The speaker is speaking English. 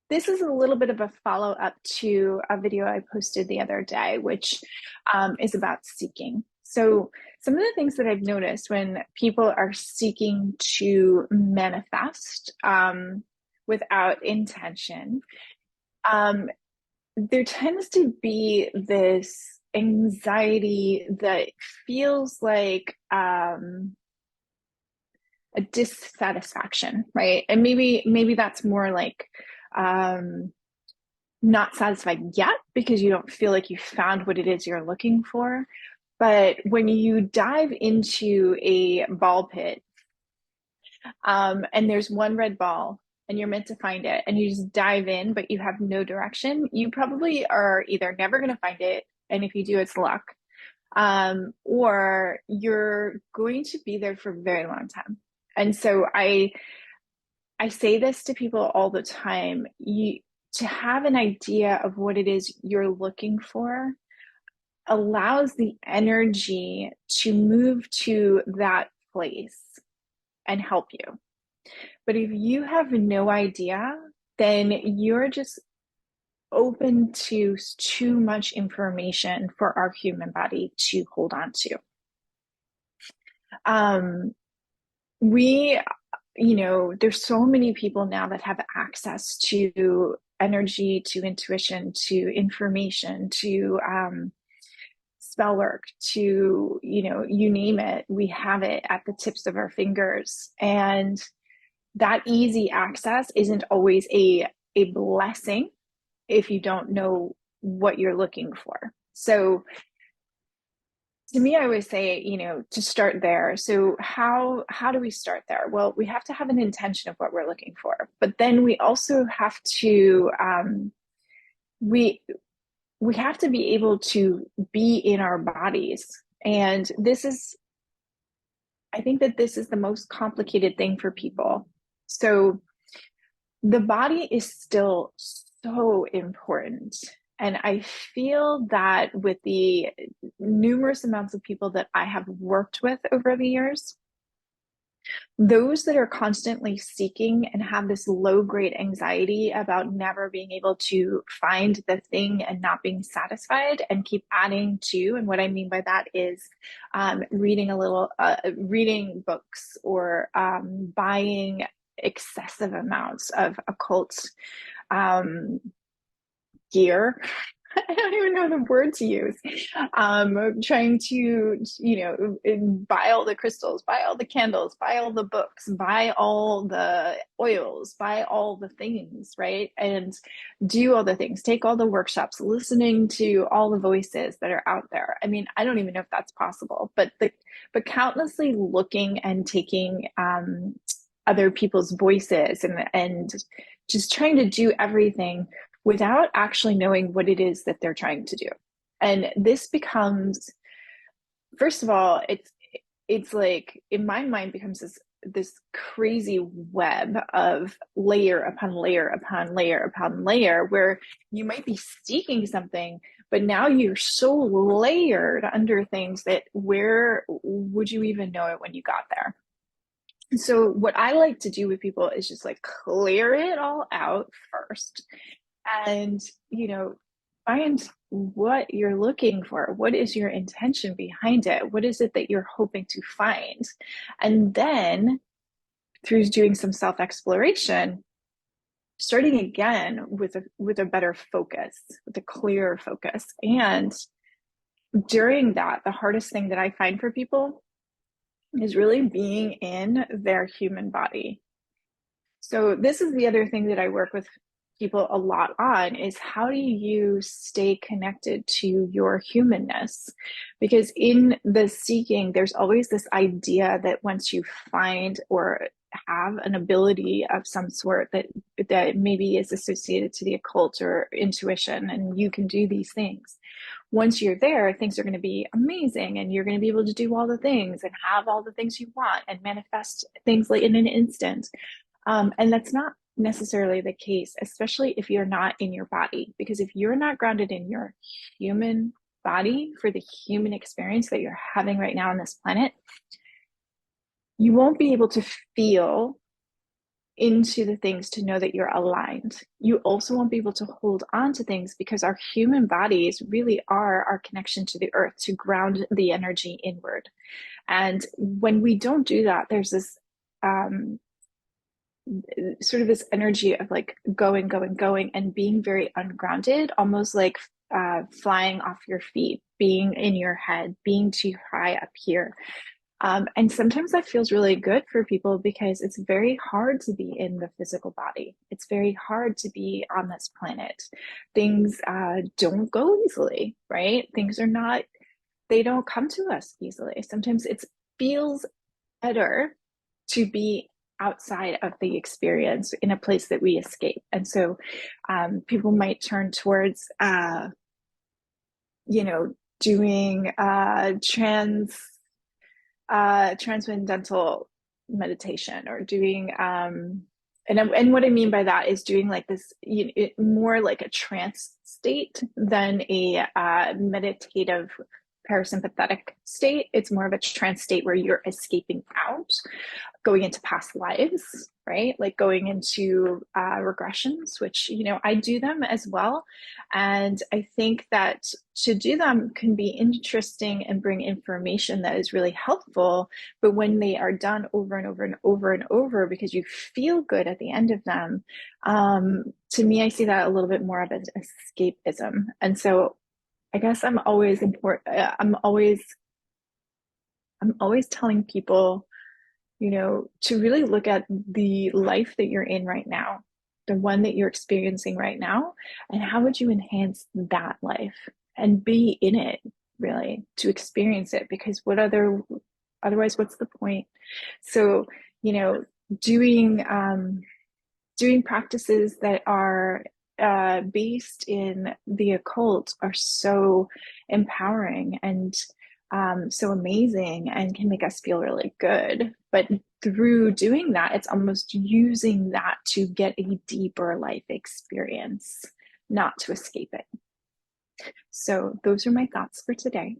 this is a little bit of a follow-up to a video I posted the other day, which is about seeking. So some of the things that I've noticed when people are seeking to manifest without intention, um, there tends to be this anxiety that feels like a dissatisfaction, right? And maybe that's more like um, not satisfied yet because you don't feel like you found what it is you're looking for. But when you dive into a ball pit, and there's one red ball and you're meant to find it and you just dive in, but you have no direction, you probably are either never going to find it. And if you do, it's luck. Or you're going to be there for a very long time. And so I say this to people all the time. To have an idea of what it is you're looking for allows the energy to move to that place and help you. But if you have no idea, then you're just open to too much information for our human body to hold on to. We there's so many people now that have access to energy, to intuition, to information, to spell work, to, you name it, we have it at the tips of our fingers. And that easy access isn't always a blessing if you don't know what you're looking for. So to me, I always say, to start there. So how do we start there? Well, we have to have an intention of what we're looking for, but then we also have to we we have to be able to be in our bodies. And I think that this is the most complicated thing for people. So the body is still so important. And I feel that with the numerous amounts of people that I have worked with over the years, those that are constantly seeking and have this low grade anxiety about never being able to find the thing and not being satisfied and keep adding to. And what I mean by that is reading books or buying excessive amounts of occult gear. I don't even know the word to use. Trying to, buy all the crystals, buy all the candles, buy all the books, buy all the oils, buy all the things, right? And do all the things, take all the workshops, listening to all the voices that are out there. I mean, I don't even know if that's possible, but countlessly looking and taking other people's voices and just trying to do everything without actually knowing what it is that they're trying to do. And this becomes, first of all, it's like, in my mind, becomes this crazy web of layer upon layer upon layer upon layer, where you might be seeking something, but now you're so layered under things that where would you even know it when you got there? So what I like to do with people is just like clear it all out first and, find what you're looking for. What is your intention behind it? What is it that you're hoping to find? And then through doing some self-exploration, starting again with a better focus, with a clearer focus. And during that, the hardest thing that I find for people is really being in their human body. So this is the other thing that I work with people a lot on, is how do you stay connected to your humanness? Because in the seeking, there's always this idea that once you find or have an ability of some sort that maybe is associated to the occult or intuition, and you can do these things. Once you're there, things are going to be amazing and you're going to be able to do all the things and have all the things you want and manifest things like in an instant. And that's not necessarily the case, especially if you're not in your body, because if you're not grounded in your human body for the human experience that you're having right now on this planet, you won't be able to feel into the things to know that you're aligned. You also won't be able to hold on to things because our human bodies really are our connection to the earth to ground the energy inward. And when we don't do that, there's this um, sort of this energy of like going, going, going, and being very ungrounded, almost like flying off your feet, being in your head, being too high up here. And sometimes that feels really good for people because it's very hard to be in the physical body. It's very hard to be on this planet. Things don't go easily, right? Things are not, they don't come to us easily. Sometimes it feels better to be outside of the experience in a place that we escape. And so people might turn towards, you know, doing transcendental meditation or doing and what I mean by that is doing like this more like a trance state than a meditative parasympathetic state. It's more of a trance state where you're escaping out, going into past lives, right? Like going into regressions, which, you know, I do them as well. And I think that to do them can be interesting and bring information that is really helpful. But when they are done over and over and over and over because you feel good at the end of them, to me, I see that a little bit more of an escapism. And so I guess I'm always telling people, you know, to really look at the life that you're in right now, the one that you're experiencing right now, and how would you enhance that life and be in it really to experience it? Because otherwise, what's the point? So, you know, doing doing practices that are based in the occult are so empowering and so amazing and can make us feel really good. But through doing that, it's almost using that to get a deeper life experience, not to escape it. So, those are my thoughts for today.